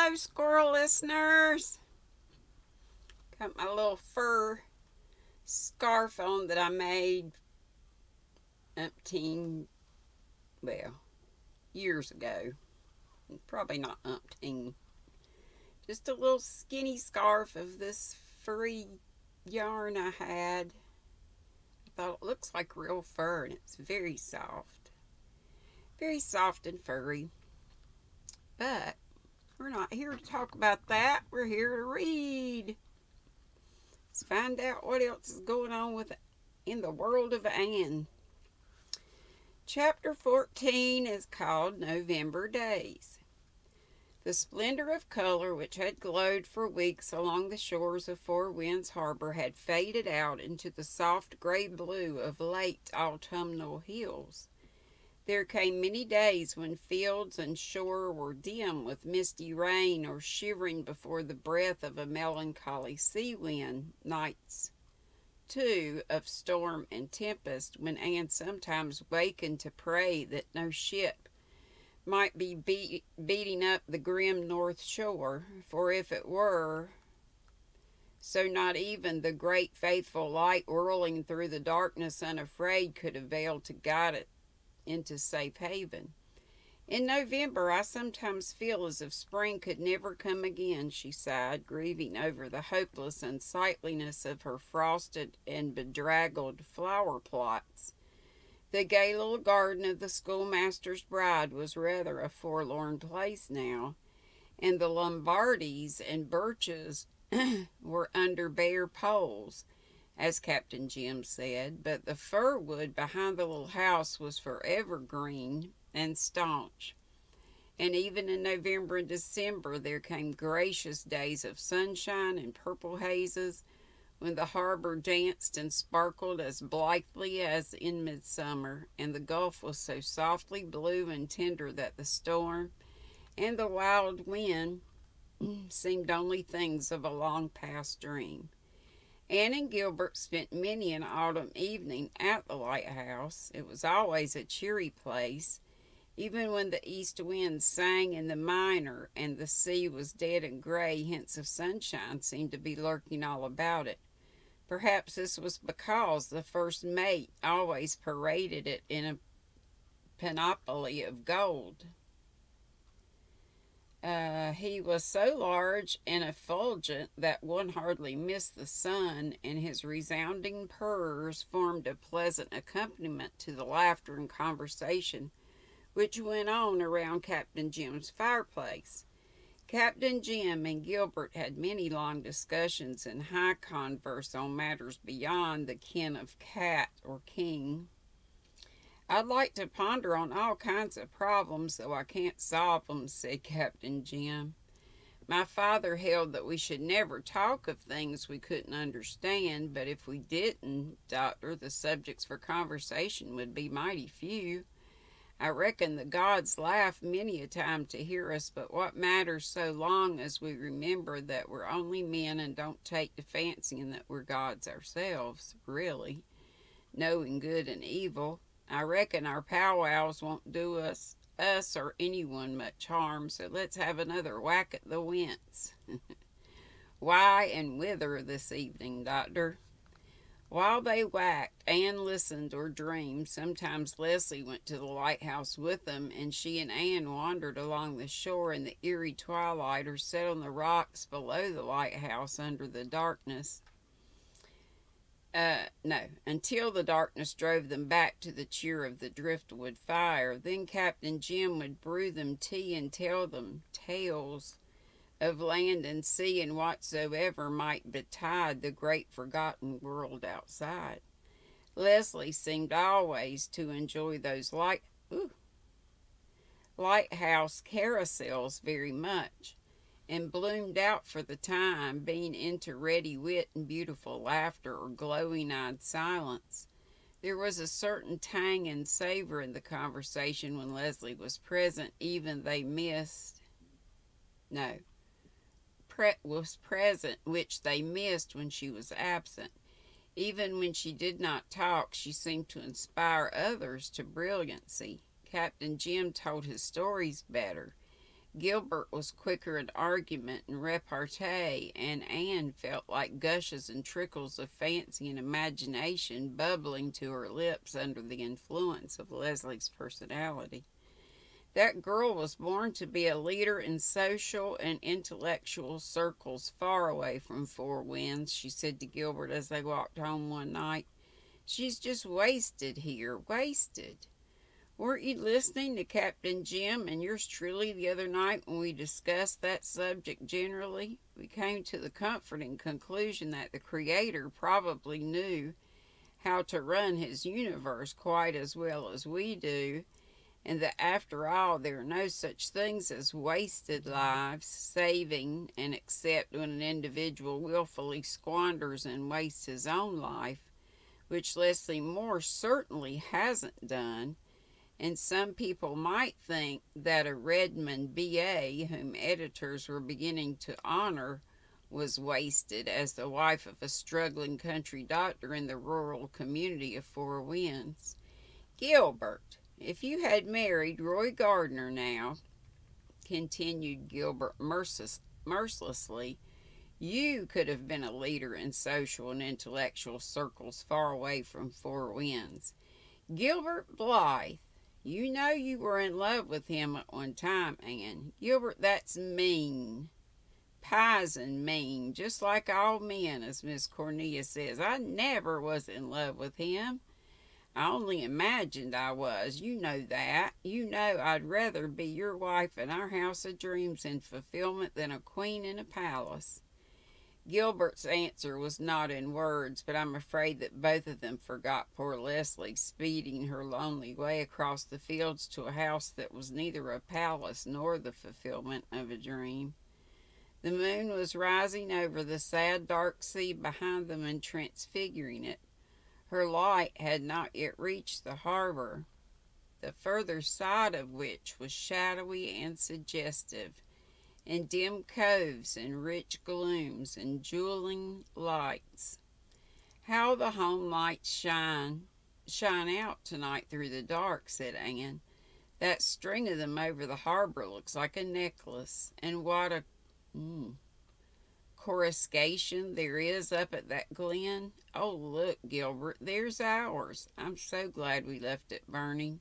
Hello, squirrel listeners. Got my little fur scarf on that I made years ago. Probably not umpteen. Just a little skinny scarf of this furry yarn I had. I thought it looks like real fur and it's very soft. Very soft and furry. But we're not here to talk about that. We're here to read. Let's find out what else is going on in the world of Anne. Chapter 14 is called November Days. The splendor of color which had glowed for weeks along the shores of Four Winds Harbor had faded out into the soft gray blue of late autumnal hills. There came many days when fields and shore were dim with misty rain or shivering before the breath of a melancholy sea wind, nights, too, of storm and tempest, when Anne sometimes wakened to pray that no ship might be beating up the grim north shore, for if it were so, not even the great faithful light whirling through the darkness unafraid could avail to guide it into safe haven. In November, I sometimes feel as if spring could never come again, she sighed, grieving over the hopeless unsightliness of her frosted and bedraggled flower plots. The gay little garden of the schoolmaster's bride was rather a forlorn place now, and the Lombardis and birches were under bare poles, as Captain Jim said, but the fir wood behind the little house was forever green and staunch. And even in November and December there came gracious days of sunshine and purple hazes, when the harbor danced and sparkled as blithely as in midsummer, and the gulf was so softly blue and tender that the storm and the wild wind seemed only things of a long-past dream. Anne and Gilbert spent many an autumn evening at the lighthouse. It was always a cheery place, even when the east wind sang in the minor and the sea was dead and gray. Hints of sunshine seemed to be lurking all about it. Perhaps this was because the first mate always paraded it in a panoply of gold. He was so large and effulgent that one hardly missed the sun, and his resounding purrs formed a pleasant accompaniment to the laughter and conversation which went on around Captain Jim's fireplace. Captain Jim and Gilbert had many long discussions and high converse on matters beyond the ken of cat or king. "I'd like to ponder on all kinds of problems, though I can't solve them," said Captain Jim. "My father held that we should never talk of things we couldn't understand, but if we didn't, Doctor, the subjects for conversation would be mighty few. I reckon the gods laugh many a time to hear us, but what matters so long as we remember that we're only men and don't take to fancying that we're gods ourselves, really, knowing good and evil. I reckon our powwows won't do us or anyone much harm, so let's have another whack at the winds." "Why and whither this evening, Doctor?" While they whacked, Anne listened or dreamed. Sometimes Leslie went to the lighthouse with them, and she and Anne wandered along the shore in the eerie twilight, or sat on the rocks below the lighthouse under the darkness. Until the darkness drove them back to the cheer of the driftwood fire. Then Captain Jim would brew them tea and tell them tales of land and sea and whatsoever might betide the great forgotten world outside. Leslie seemed always to enjoy those lighthouse carousels very much, and bloomed out for the time being into ready wit and beautiful laughter or glowing-eyed silence. There was a certain tang and savor in the conversation when Leslie was present, which they missed when she was absent. Even when she did not talk, she seemed to inspire others to brilliancy. Captain Jim told his stories better, Gilbert was quicker in argument and repartee, and Anne felt like gushes and trickles of fancy and imagination bubbling to her lips under the influence of Leslie's personality. That girl was born to be a leader in social and intellectual circles far away from Four Winds, she said to Gilbert as they walked home one night. She's just wasted here, wasted. Weren't you listening to Captain Jim and yours truly the other night when we discussed that subject generally? We came to the comforting conclusion that the Creator probably knew how to run his universe quite as well as we do, and that after all there are no such things as wasted lives, saving and except when an individual willfully squanders and wastes his own life, which Leslie Moore certainly hasn't done. And some people might think that a Redmond B.A., whom editors were beginning to honor, was wasted as the wife of a struggling country doctor in the rural community of Four Winds. Gilbert, if you had married Roy Gardner now, continued Gilbert mercilessly, you could have been a leader in social and intellectual circles far away from Four Winds. Gilbert Blythe, you know you were in love with him at one time, Anne. Gilbert, that's mean. Pisen mean, just like all men, as Miss Cornelia says. I never was in love with him. I only imagined I was. You know that. You know I'd rather be your wife in our house of dreams and fulfillment than a queen in a palace. Gilbert's answer was not in words, but I'm afraid that both of them forgot poor Leslie speeding her lonely way across the fields to a house that was neither a palace nor the fulfillment of a dream. The moon was rising over the sad dark sea behind them and transfiguring it. Her light had not yet reached the harbor, the further side of which was shadowy and suggestive, in dim coves and rich glooms and jeweling lights. How the home lights shine out tonight through the dark, said Anne. That string of them over the harbor looks like a necklace. And what a coruscation there is up at that glen. Oh, look, Gilbert, there's ours. I'm so glad we left it burning.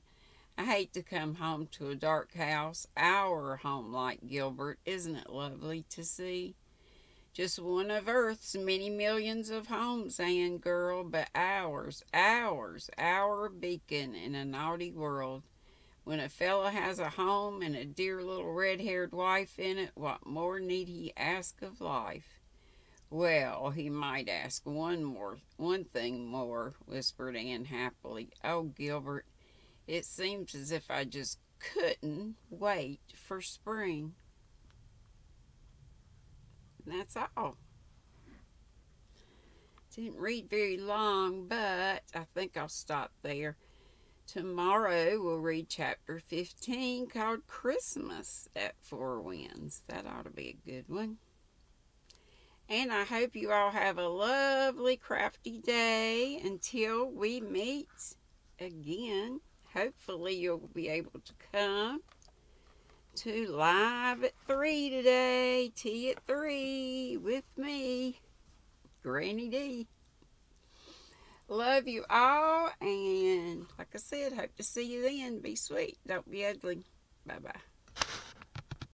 I hate to come home to a dark house. Our home like Gilbert. Isn't it lovely to see? Just one of Earth's many millions of homes, Anne girl, but ours, our beacon in a naughty world. When a fellow has a home and a dear little red-haired wife in it, what more need he ask of life? Well, he might ask one thing more, whispered Anne happily. Oh, Gilbert, it seems as if I just couldn't wait for spring. And that's all. Didn't read very long, but I think I'll stop there. Tomorrow we'll read chapter 15 called Christmas at Four Winds. That ought to be a good one. And I hope you all have a lovely crafty day until we meet again. Hopefully you'll be able to come to Live at 3 today. Tea at 3 with me, GrannyDee. Love you all, and like I said, hope to see you then. Be sweet. Don't be ugly. Bye-bye.